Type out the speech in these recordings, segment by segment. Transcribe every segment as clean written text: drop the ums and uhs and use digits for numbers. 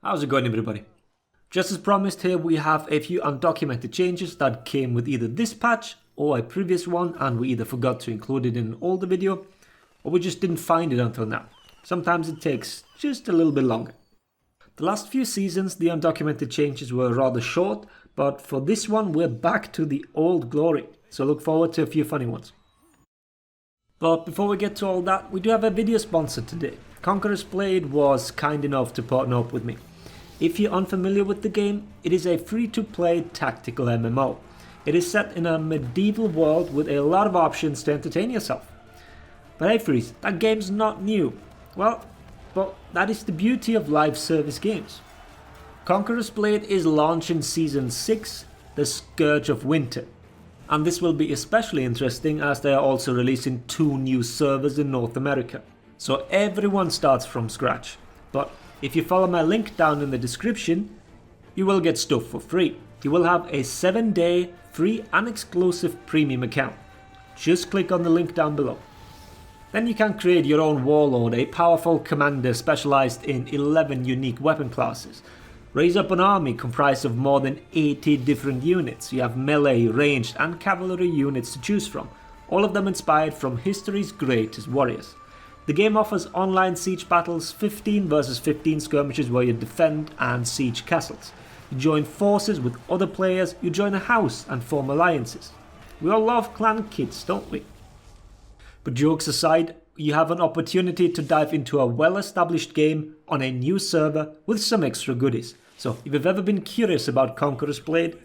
How's it going, everybody? Just as promised, here we have a few undocumented changes that came with either this patch or a previous one, and we either forgot to include it in an older video or we just didn't find it until now. Sometimes it takes just a little bit longer. The last few seasons the undocumented changes were rather short, but for this one we're back to the old glory, so look forward to a few funny ones. But before we get to all that, we do have a video sponsor today. Conqueror's Blade was kind enough to partner up with me. If you're unfamiliar with the game, it is a free-to-play tactical MMO. It is set in a medieval world with a lot of options to entertain yourself. But hey Freeze, that game's not new. Well, but that is the beauty of live service games. Conqueror's Blade is launching Season 6, The Scourge of Winter. And this will be especially interesting as they are also releasing 2 new servers in North America. So everyone starts from scratch. But if you follow my link down in the description, you will get stuff for free. You will have a 7-day free and exclusive premium account. Just click on the link down below. Then you can create your own warlord, a powerful commander specialized in 11 unique weapon classes. Raise up an army comprised of more than 80 different units. You have melee, ranged and cavalry units to choose from, all of them inspired from history's greatest warriors. The game offers online siege battles, 15 versus 15 skirmishes where you defend and siege castles. You join forces with other players, you join a house and form alliances. We all love clan kits, don't we? But jokes aside, you have an opportunity to dive into a well-established game on a new server with some extra goodies. So if you've ever been curious about Conqueror's Blade,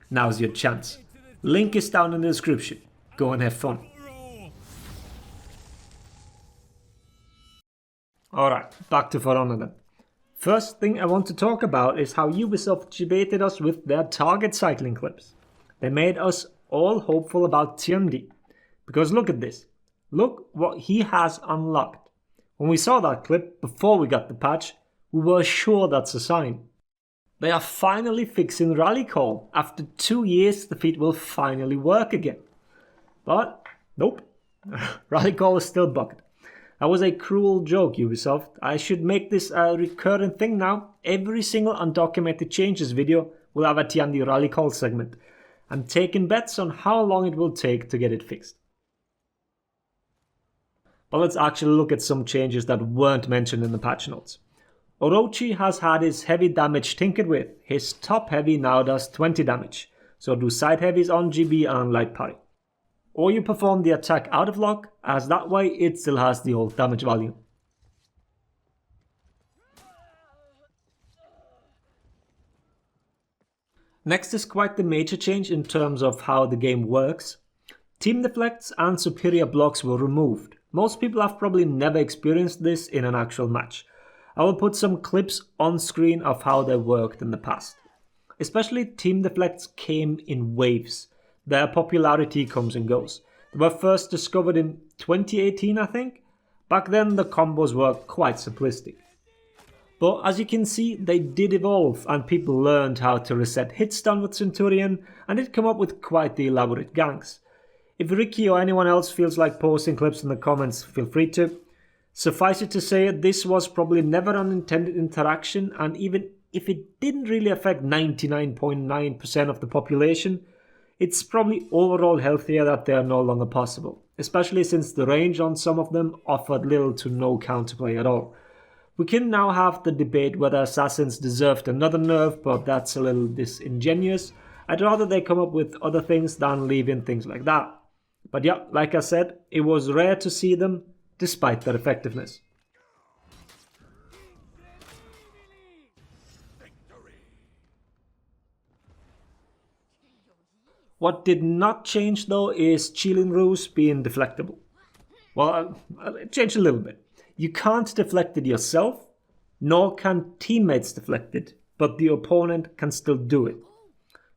now's your chance. Link is down in the description. Go and have fun. Alright, back to For Honor then. First thing I want to talk about is how Ubisoft debated us with their target cycling clips. They made us all hopeful about Tiendi. Because look at this. Look what he has unlocked. When we saw that clip before we got the patch, we were sure that's a sign. They are finally fixing rally call. After 2 years the feat will finally work again. But nope, rally call is still bugged. That was a cruel joke, Ubisoft. I should make this a recurring thing now. Every single undocumented changes video will have a Tiendi rally call segment. I'm taking bets on how long it will take to get it fixed. But let's actually look at some changes that weren't mentioned in the patch notes. Orochi has had his heavy damage tinkered with. His top heavy now does 20 damage. So do side heavies on GB and light parry. Or you perform the attack out of lock, as that way it still has the old damage value. Next is quite the major change in terms of how the game works. Team deflects and superior blocks were removed. Most people have probably never experienced this in an actual match. I will put some clips on screen of how they worked in the past. Especially team deflects came in waves. Their popularity comes and goes. They were first discovered in 2018, I think. Back then the combos were quite simplistic. But as you can see, they did evolve and people learned how to reset hit stun with Centurion and did come up with quite the elaborate ganks. If Ricky or anyone else feels like posting clips in the comments, feel free to. Suffice it to say, this was probably never an intended interaction, and even if it didn't really affect 99.9% of the population, it's probably overall healthier that they are no longer possible, especially since the range on some of them offered little to no counterplay at all. We can now have the debate whether assassins deserved another nerf, but that's a little disingenuous. I'd rather they come up with other things than leaving things like that. But yeah, like I said, it was rare to see them, despite their effectiveness. What did not change though is Xingqiu Rose being deflectable. Well, it changed a little bit. You can't deflect it yourself, nor can teammates deflect it, but the opponent can still do it.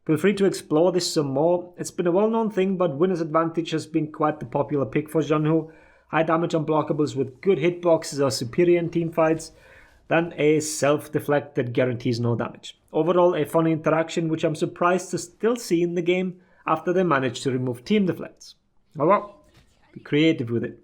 Feel free to explore this some more. It's been a well-known thing, but Winner's Advantage has been quite the popular pick for Xingqiu. High damage unblockables with good hitboxes are superior in teamfights than a self-deflect that guarantees no damage. Overall, a funny interaction which I'm surprised to still see in the game after they managed to remove team deflects. Oh well, be creative with it.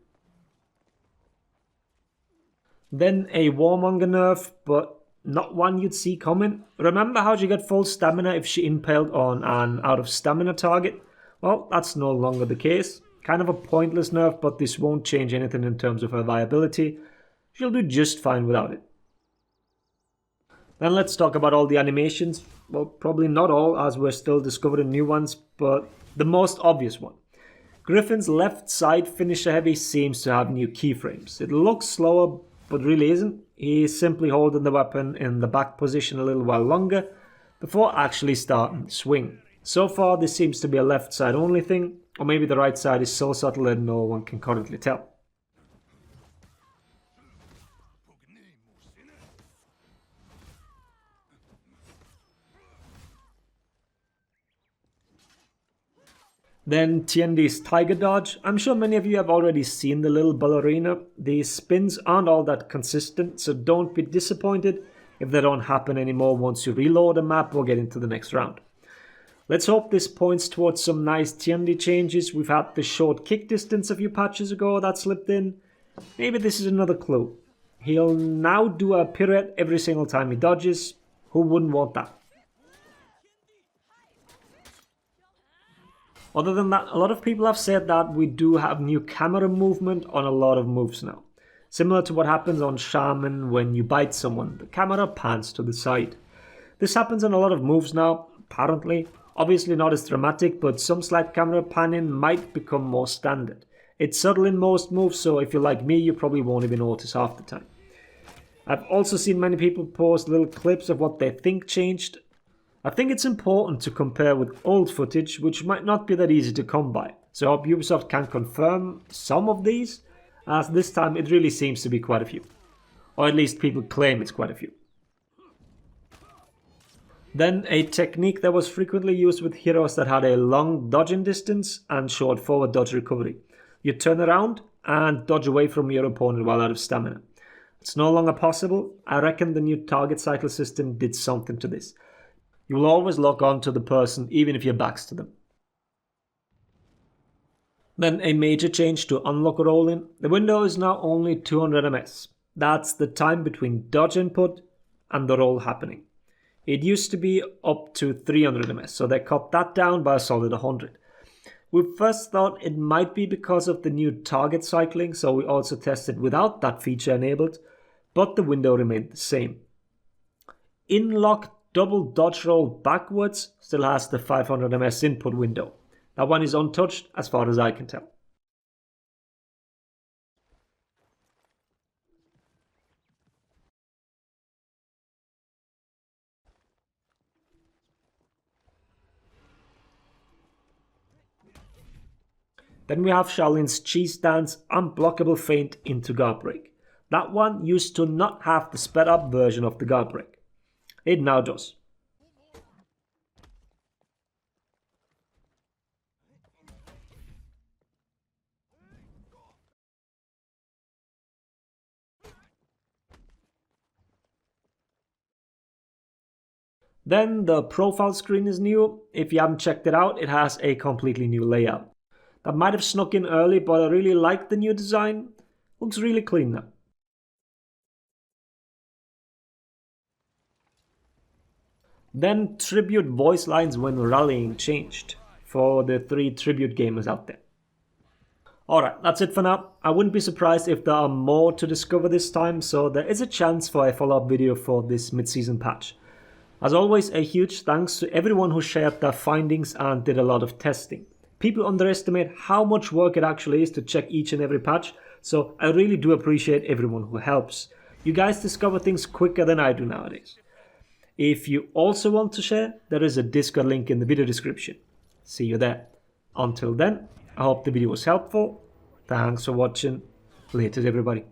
Then a Warmonger nerf, but not one you'd see coming. Remember how she got full stamina if she impaled on an out of stamina target? Well, that's no longer the case. Kind of a pointless nerf, but this won't change anything in terms of her viability. She'll do just fine without it. Then let's talk about all the animations. Well, probably not all, as we're still discovering new ones, but the most obvious one. Griffin's left side finisher heavy seems to have new keyframes. It looks slower, but really isn't. He's simply holding the weapon in the back position a little while longer before actually starting the swing. So far, this seems to be a left side only thing, or maybe the right side is so subtle that no one can currently tell. Then Tiendi's Tiger Dodge. I'm sure many of you have already seen the little ballerina. These spins aren't all that consistent, so don't be disappointed if they don't happen anymore once you reload a map or get into the next round. Let's hope this points towards some nice Tiendi changes. We've had the short kick distance a few patches ago that slipped in. Maybe this is another clue. He'll now do a pirouette every single time he dodges. Who wouldn't want that? Other than that, a lot of people have said that we do have new camera movement on a lot of moves now. Similar to what happens on Shaman when you bite someone, the camera pans to the side. This happens on a lot of moves now, apparently. Obviously not as dramatic, but some slight camera panning might become more standard. It's subtle in most moves, so if you're like me, you probably won't even notice half the time. I've also seen many people post little clips of what they think changed. I think it's important to compare with old footage, which might not be that easy to come by. So I hope Ubisoft can confirm some of these, as this time it really seems to be quite a few. Or at least people claim it's quite a few. Then a technique that was frequently used with heroes that had a long dodging distance and short forward dodge recovery. You turn around and dodge away from your opponent while out of stamina. It's no longer possible. I reckon the new target cycle system did something to this. You will always lock on to the person even if your back's to them. Then a major change to unlock rolling. The window is now only 200 ms. That's the time between dodge input and the roll happening. It used to be up to 300 ms, so they cut that down by a solid 100. We first thought it might be because of the new target cycling, so we also tested without that feature enabled, but the window remained the same. In-lock double dodge roll backwards still has the 500 ms input window. That one is untouched as far as I can tell. Then we have Shaolin's cheese dance unblockable feint into guard break. That one used to not have the sped up version of the guard break. It now does. Then the profile screen is new. If you haven't checked it out, it has a completely new layout. That might have snuck in early, but I really like the new design. Looks really clean now. Then tribute voice lines when rallying changed for the 3 tribute gamers out there. Alright, that's it for now. I wouldn't be surprised if there are more to discover this time, so there is a chance for a follow-up video for this mid-season patch. As always, a huge thanks to everyone who shared their findings and did a lot of testing. People underestimate how much work it actually is to check each and every patch, so I really do appreciate everyone who helps. You guys discover things quicker than I do nowadays. If you also want to share, there is a Discord link in the video description. See you there. Until then, I hope the video was helpful. Thanks for watching. Later everybody.